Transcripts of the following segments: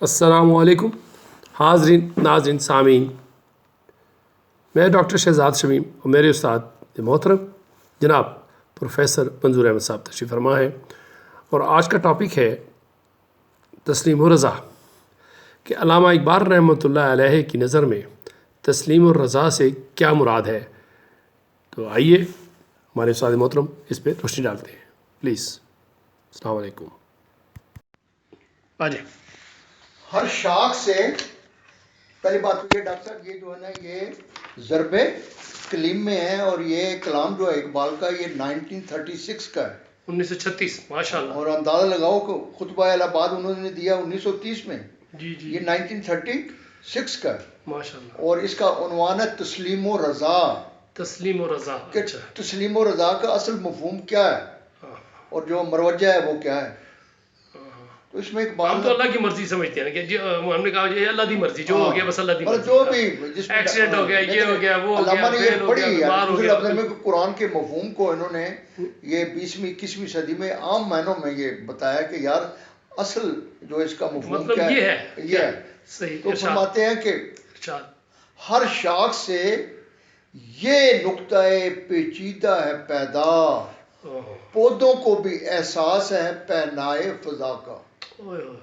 अस्सलामु अलैकुम हाज़रीन नाज़रीन सामीन, मैं डॉक्टर शहजाद शमीम और मेरे उस्ताद मोहतरम जनाब प्रोफेसर मंजूर अहमद साहब तशरीफ़ फरमा है। और आज का टॉपिक है तस्लीम और रज़ा कि अल्लामा इकबाल रहमतुल्लाह अलैह की नज़र में तस्लीम और रज़ा से क्या मुराद है। तो आइए हमारे उस्ताद मोहतरम इस पर रोशनी डालते हैं प्लीज़। अस्सलामु अलैकुम। आइए। हर शाख से पहली बात तो ये डॉक्टर साहब, ये जो है ना, ये ज़रबे कलीम में है और ये कलाम जो है इकबाल का, ये 1936 का है, 1936। माशाल्लाह। और अंदाज़ा लगाओ कि खुतबा इलाहाबाद उन्होंने दिया 1930 में। जी जी। ये 1936 का है माशाल्लाह। और इसका उन्वान है तस्लीम और रज़ा। तस्लीम और रज़ा। कि अच्छा। तस्लीम और रज़ा का असल मफहूम क्या है हाँ, और जो मरवजा है वो क्या है। तो इसमें एक बात, हम तो अल्लाह की मर्जी समझते हैं कि हमने कहा ये अल्लाह की मर्जी, जो हो गया बस अल्लाह की मतलब मर्जी। जो भी जिसमें एक्सीडेंट हो गया, ये हो गया, वो हो गया, अल्लामा ने ये फेल हो पढ़ी गया, है बीमार हो दूसरे गया। लफ्ज़ों में कि कुरान के मफहूम को इन्होंने ये 20वीं-21वीं सदी में आम मायनों में ये बताया कि यार असल जो इसका मफहूम मतलब क्या ये है, है ये है। सही। तो फरमाते हैं कि इरशाद। हर शाख से ये नुक्ता पेचीदा है पैदा, ओह, पौधों को भी एहसास है पहनाए फजा का। ओए, ओए,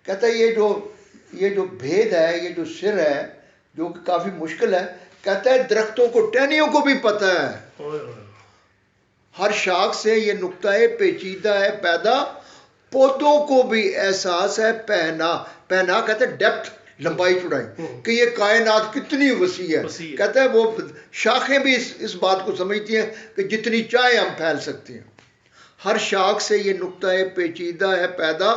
कहता है ये जो भेद है, ये जो सिर है, जो कि काफ़ी मुश्किल है, कहता है दरख्तों को, टहनियों को भी पता है। ओए, ओए, हर शाख से ये नुक्ता पेचीदा है पैदा, पौधों को भी एहसास है पहना। पहना कहते हैं डेप्थ, लंबाई चौड़ाई, कि ये कायनात कितनी वसी है। वसी है। कहता है वो शाखें भी इस बात को समझती हैं कि जितनी चाहे हम फैल सकते हैं। हर शाख से ये नुक्ता पेचीदा है पैदा,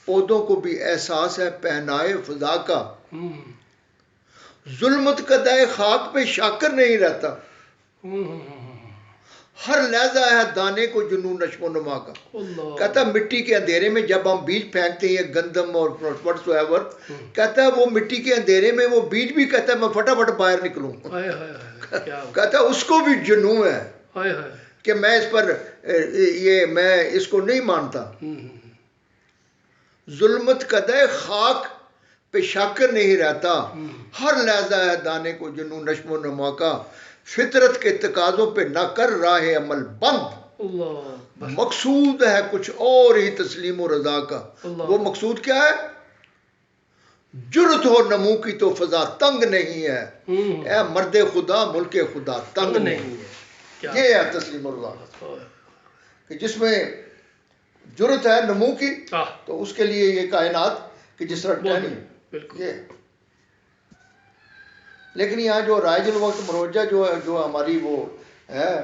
पौधों को भी एहसास है पहनाए फजा का। जुल्मत कदाए खाक पे शाकर नहीं रहता, हर लहजा है दाने को जुनून नशो नुमा का। कहता है मिट्टी के अंधेरे में जब हम बीज फेंकते हैं गंदम और व्हाटसोएवर, कहता है वो मिट्टी के अंधेरे में वो बीज भी कहता है मैं फटाफट बाहर निकलूं। कहता है उसको भी जुनून है कि मैं इस पर मैं इसको नहीं मानता। जुल्मत कदे खाक पे शाकर नहीं रहता, हर लहजा है दाने को जुनून नशो नुमा का। फितरत के तकाजों पे न कर राह अमल बंद, मकसूद है कुछ और ही तस्लीम और रजा का। वो मकसूद क्या है? जुर्रत हो नमू की तो फजा तंग नहीं है, ए मर्दे खुदा मुल्के खुदा तंग नहीं है। ये है तस्लीम और रजा कि जिसमें जुर्रत है नमू की, तो उसके लिए ये कायनात कि जिस तरह टहनी ये। लेकिन यहाँ जो रायजुल वक्त मरोजा जो हमारी वो है,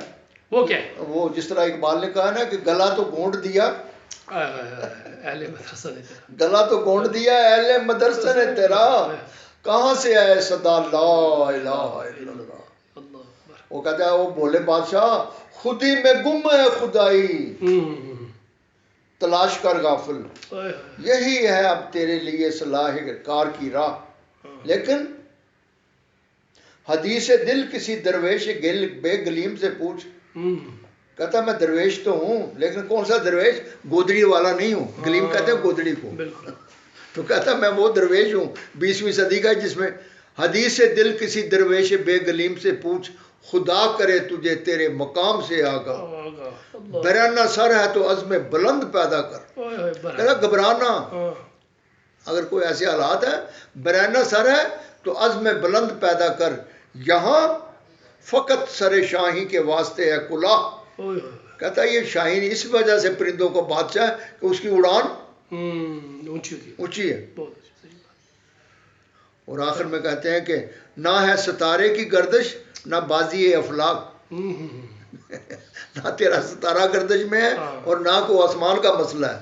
वो क्या है? वो जिस तरह इकबाल ने कहा ना कि गला तो गोंड दिया, अहले मदरसा ने तेरा, गला तो गोंड दिया अहले मदरसा ने तेरा, कहाँ से आए सदा ला इलाहा इल्लल्लाह। वो कहता है वो भोले बादशाह खुदी में गुम है खुदाई, तलाश कर गाफिल, यही है अब तेरे लिए सलाह कार की राह। लेकिन हदीस दिल किसी दरवेश बेगलीम से पूछ, कहता मैं दरवेश तो हूँ लेकिन कौन सा दरवेश, गोदड़ी वाला नहीं हूँ। गलीम कहते हैं गोदड़ी को। तो कहता मैं वो दरवेश हूँ 20वीं सदी का, जिसमें हदीस दिल किसी दरवेश बेगलीम से पूछ, खुदा करे तुझे तेरे मकाम से आगा, बराना सर है तो अज़्म बुलंद पैदा कर। कहता घबराना, अगर कोई ऐसे हालात है, बराना सर है तो अज़्म बुलंद पैदा कर, यहाँ फ़कत सरे शाही के वास्ते है कुला। कहता है ये शाहीन इस वजह से परिंदों को बादशाह है कि उसकी उड़ान ऊंची है। और आखिर में कहते हैं कि ना है सितारे की गर्दिश ना बाजी अफलाक, ना तेरा सितारा गर्दिश में है और ना को आसमान का मसला है,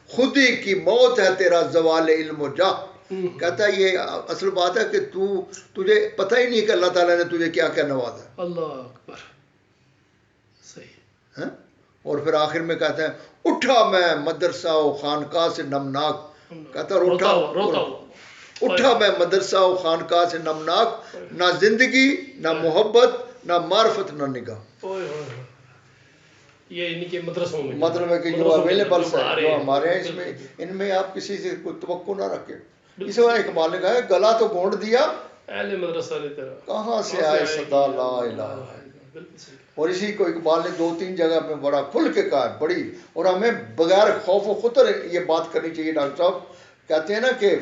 खुद ही की मौत है तेरा जवाल इल्म जा। कहता है ये असल बात है कि तुझे पता ही नहीं कि अल्लाह ताला ने तुझे क्या क्या नवाजा। अल्लाह अकबर, सही है। और फिर आखिर में कहता है उठा मैं मदरसा व खानकाह से नमनाक, कहता उठा मैं मदरसा व खानकाह से नमनाक, ना जिंदगी ना मोहब्बत ना मार्फत ना निगाह। یہ ان کے مدرسوں میں مطلب ہے کہ جو اویلیبل ہے جو ہمارے ہیں اس میں ان میں آپ کسی سے کوئی توقع نہ رکھیں. اس وجہ اقبال نے کہا ہے گلا تو گھونٹ دیا اہل مدرسہ نے تیرا کہاں سے آئے صدا لا الہ. اور اسی کو اقبال نے 2-3 جگہ میں بڑا کھل کے کہا ہے بڑی. اور ہمیں بغیر خوف و خطر یہ بات کرنی چاہیے. ڈاکٹر صاحب کہتے ہیں نا کہ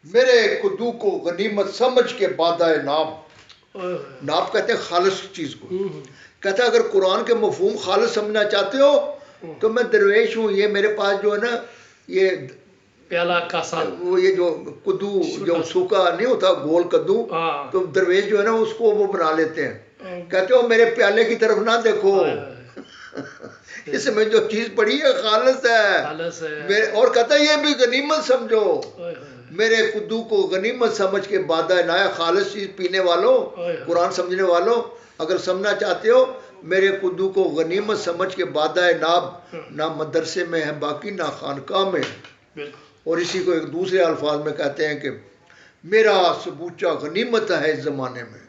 میرے کدو کو غنیمت سمجھ کے بادائے ناب کہتے ہیں خالص چیز کو. کہتا ہے اگر قرآن کے مفہوم خالص سمجھنا چاہتے ہو تو میں درویش ہوں. یہ میرے پاس جو ہے نا یہ پیالہ کاسا وہ یہ جو کدو جو سوکھا نہیں ہوتا گول کدو تو درویش جو ہے نا اس کو وہ بنا لیتے ہیں. کہتے ہو میرے پیالے کی طرف نہ دیکھو اس میں جو چیز پڑی ہے خالص ہے. اور کہتا ہے یہ بھی غنیمت سمجھو. میرے کدو کو غنیمت سمجھ کے بادہ نایا. خالص چیز پینے والوں قرآن سمجھنے والوں اگر سمجھنا چاہتے ہو میرے کدو کو غنیمت سمجھ کے بادہ ناب نہ مدرسے میں ہے باقی نہ خانقاہ میں. اور اسی کو ایک دوسرے الفاظ میں کہتے ہیں کہ میرا سبوچہ غنیمت ہے اس زمانے میں.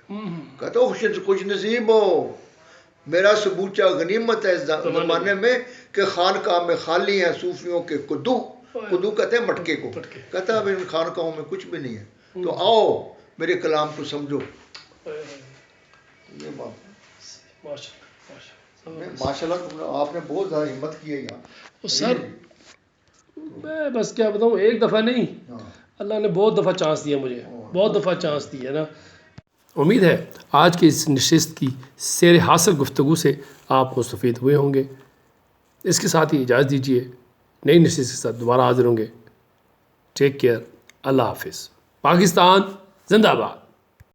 کہتے ہو خوش نصیب ہو میرا سبوچہ غنیمت ہے اس زمانے میں کہ خانقاہ میں خالی ہیں صوفیوں کے کدو. کدو کہتے ہیں مٹکے کو. کہتا ہے اب ان خانقاہوں میں کچھ بھی نہیں ہے تو آؤ میرے کلام کو سمجھو. یہ بات ماشاء اللہ آپ نے بہت زیادہ ہمت کی ہے یہاں. سر میں بس کیا بتاؤں ایک دفعہ نہیں اللہ نے بہت دفعہ چانس دیا مجھے بہت دفعہ چانس دیا نا. امید ہے آج کی اس نشست کی سیر حاصل گفتگو سے آپ مستفید ہوئے ہوں گے. اس کے ساتھ ہی اجازت دیجیے نئی نشست کے ساتھ دوبارہ حاضر ہوں گے. Take care. اللہ حافظ. پاکستان زندہ باد.